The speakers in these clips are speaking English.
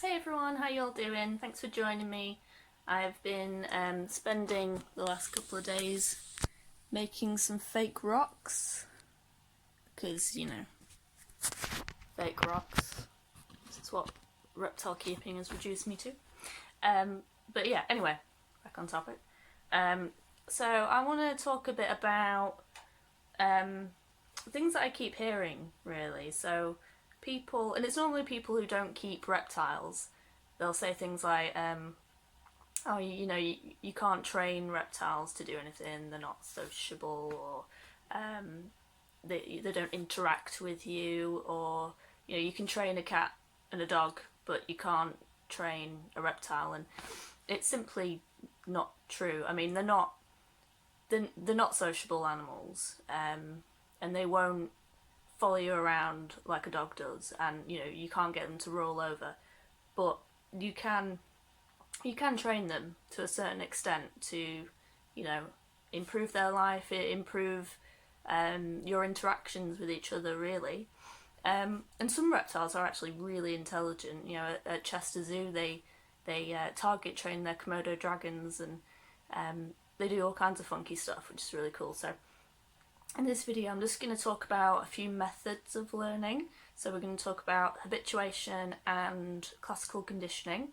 Hey everyone, how you all doing? Thanks for joining me. I've been spending the last couple of days making some fake rocks because, fake rocks. That's what reptile keeping has reduced me to. But yeah, anyway, back on topic. So I want to talk a bit about things that I keep hearing, really. So people, and it's normally people who don't keep reptiles, they'll say things like, oh, you can't train reptiles to do anything, they're not sociable, or they don't interact with you, or, you can train a cat and a dog, but you can't train a reptile, and it's simply not true. I mean, they're not sociable animals, and they won't follow you around like a dog does, and you can't get them to roll over, but you can train them to a certain extent to improve their life, improve your interactions with each other, really. And some reptiles are actually really intelligent. At Chester Zoo, they target train their Komodo dragons, and they do all kinds of funky stuff, which is really cool. So in this video, I'm just going to talk about a few methods of learning. So we're going to talk about habituation and classical conditioning,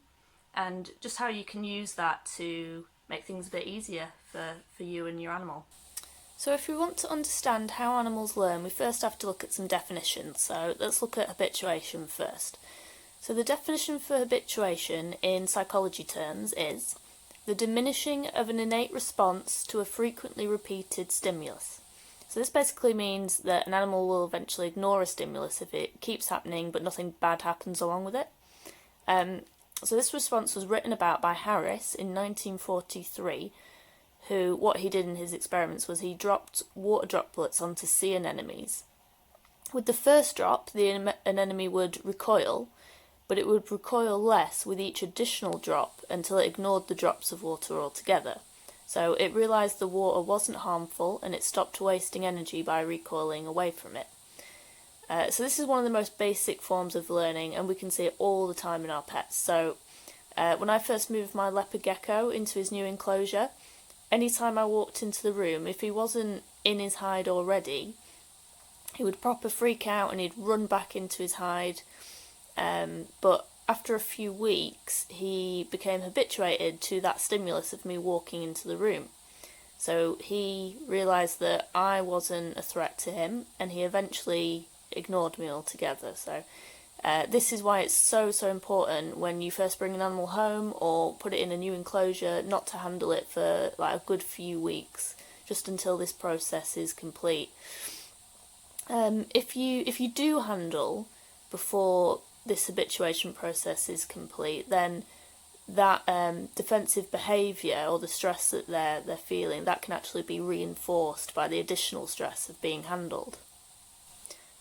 and just how you can use that to make things a bit easier for you and your animal. So if we want to understand how animals learn, we first have to look at some definitions. So let's look at habituation first. So the definition for habituation in psychology terms is the diminishing of an innate response to a frequently repeated stimulus. So this basically means that an animal will eventually ignore a stimulus if it keeps happening but nothing bad happens along with it. So this response was written about by Harris in 1943, who, what he did in his experiments was he dropped water droplets onto sea anemones. With the first drop, the anemone would recoil, but it would recoil less with each additional drop until it ignored the drops of water altogether. So it realised the water wasn't harmful, and it stopped wasting energy by recoiling away from it. So this is one of the most basic forms of learning, and we can see it all the time in our pets. So when I first moved my leopard gecko into his new enclosure, anytime I walked into the room, if he wasn't in his hide already, he would proper freak out and he'd run back into his hide. But after a few weeks, he became habituated to that stimulus of me walking into the room. So he realised that I wasn't a threat to him, and he eventually ignored me altogether. So this is why it's so important when you first bring an animal home or put it in a new enclosure not to handle it for like a good few weeks, just until this process is complete. If you do handle before this habituation process is complete, then that defensive behaviour or the stress that they're feeling, that can actually be reinforced by the additional stress of being handled.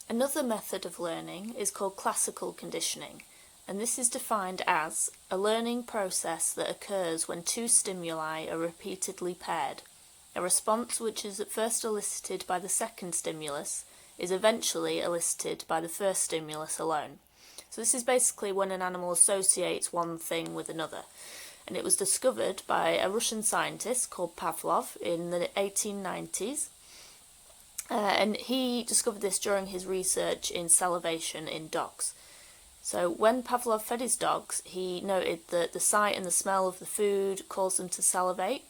Another method of learning is called classical conditioning, and this is defined as a learning process that occurs when two stimuli are repeatedly paired. A response which is at first elicited by the second stimulus is eventually elicited by the first stimulus alone. So this is basically when an animal associates one thing with another, and it was discovered by a Russian scientist called Pavlov in the 1890s. And he discovered this during his research in salivation in dogs. So when Pavlov fed his dogs, he noted that the sight and the smell of the food caused them to salivate.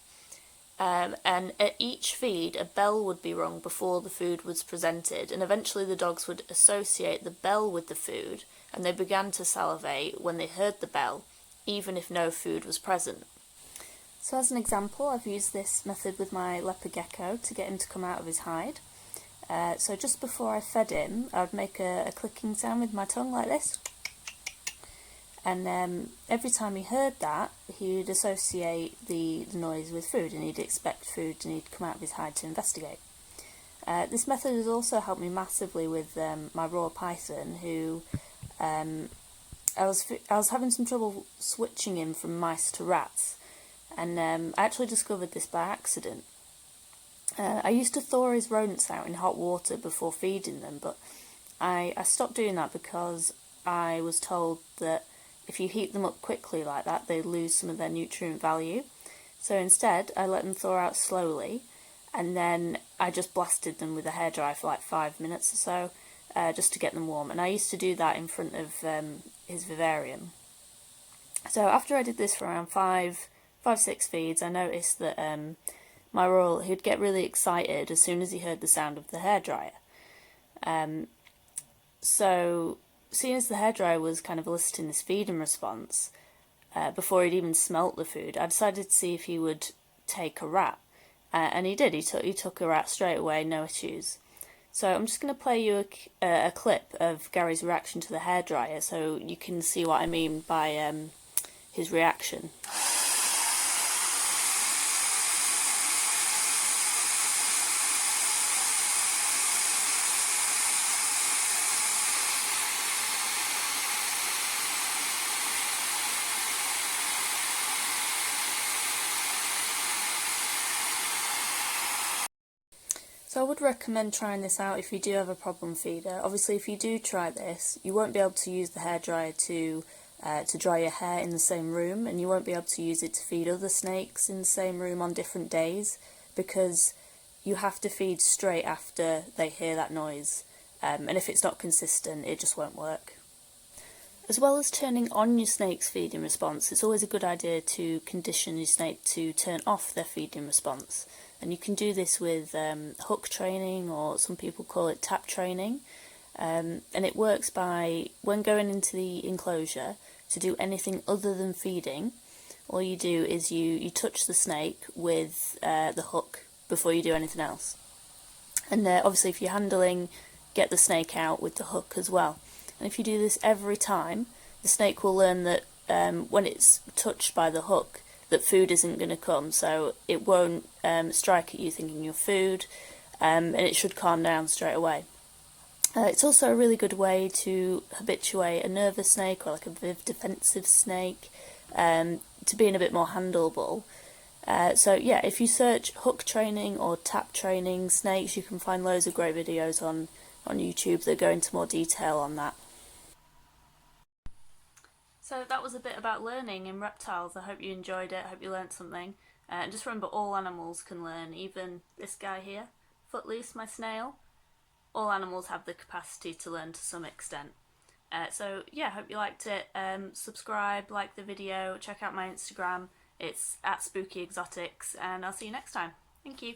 And at each feed, a bell would be rung before the food was presented, and eventually the dogs would associate the bell with the food, and they began to salivate when they heard the bell, even if no food was present. So as an example, I've used this method with my leopard gecko to get him to come out of his hide. So just before I fed him, I would make a clicking sound with my tongue like this. And every time he heard that, he would associate the noise with food, and he'd expect food, and he'd come out of his hide to investigate. This method has also helped me massively with my raw python, who I was having some trouble switching him from mice to rats, and I actually discovered this by accident. I used to thaw his rodents out in hot water before feeding them, but I stopped doing that because I was told that if you heat them up quickly like that, they lose some of their nutrient value. So instead, I let them thaw out slowly, and then I just blasted them with a hairdryer for like 5 minutes or so, just to get them warm. And I used to do that in front of his vivarium. So after I did this for around 6 feeds, I noticed that my royal, he'd get really excited as soon as he heard the sound of the hairdryer. So seeing as the hairdryer was kind of eliciting this feeding response, before he'd even smelt the food, I decided to see if he would take a rat. And he did. He took a rat straight away, no issues. So I'm just going to play you a clip of Gary's reaction to the hairdryer so you can see what I mean by his reaction. So I would recommend trying this out if you do have a problem feeder. Obviously, if you do try this, you won't be able to use the hairdryer to dry your hair in the same room, and you won't be able to use it to feed other snakes in the same room on different days, because you have to feed straight after they hear that noise, and if it's not consistent, it just won't work. As well as turning on your snake's feeding response, it's always a good idea to condition your snake to turn off their feeding response. And you can do this with hook training, or some people call it tap training. And it works by, when going into the enclosure to do anything other than feeding, all you do is you touch the snake with the hook before you do anything else. And obviously if you're handling, get the snake out with the hook as well. And if you do this every time, the snake will learn that when it's touched by the hook, that food isn't going to come, so it won't strike at you thinking you're food, and it should calm down straight away. It's also a really good way to habituate a nervous snake, or like a defensive snake, to being a bit more handleable. So yeah, if you search hook training or tap training snakes, you can find loads of great videos on YouTube that go into more detail on that. So that was a bit about learning in reptiles. I hope you enjoyed it. I hope you learned something. And just remember, all animals can learn, even this guy here, Footloose, my snail. All animals have the capacity to learn to some extent. So yeah, hope you liked it. Subscribe, like the video, check out my Instagram. It's @SpookyExotics, and I'll see you next time. Thank you.